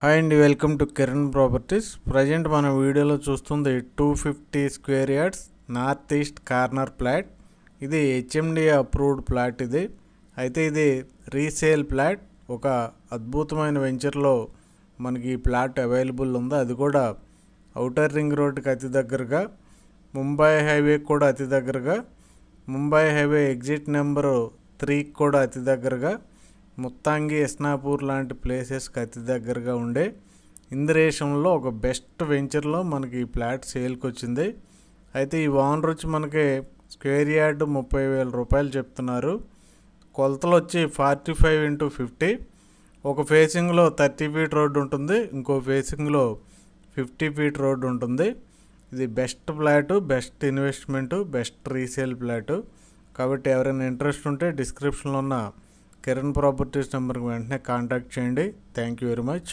Hi అండి, welcome to Kiran properties. Present మన వీడియోలో చూస్తుంది 250 square yards north east corner plot. ఇది హెచ్ఎండి అప్రూవ్డ్ ప్లాట్. ఇది రీసేల్ ప్లాట్. ఒక అద్భుతమైన వెంచర్లో మనకి ఈ ప్లాట్ అవైలబుల్ ఉంది. అది కూడా ఔటర్ రింగ్ రోడ్కి అతి దగ్గరగా, ముంబై హైవేకి కూడా అతి దగ్గరగా, ముంబై హైవే ఎగ్జిట్ నెంబరు 3కి కూడా అతి దగ్గరగా, ముత్తాంగి ఇస్నాపూర్ లాంటి ప్లేసెస్కి అతి దగ్గరగా ఉండే ఇంద్రేషంలో ఒక బెస్ట్ వెంచర్లో మనకి ఈ ప్లాట్ సేల్కి వచ్చింది. అయితే ఈ ఓనర్ వచ్చి మనకి స్క్వేర్ యార్డ్ 30,000 రూపాయలు చెప్తున్నారు. కొలతలు వచ్చి 45x50. ఒక ఫేసింగ్లో 30 ఫీట్ రోడ్డు ఉంటుంది, ఇంకో ఫేసింగ్లో 50 ఫీట్ రోడ్డు ఉంటుంది. ఇది best plot, best investment, best resale plot. కాబట్టి ఎవరైనా ఇంట్రెస్ట్ ఉంటే డిస్క్రిప్షన్లో ఉన్న కిరణ్ ప్రాపర్టీస్ నెంబర్కి వెంటనే కాంటాక్ట్ చేయండి. Thank you very much.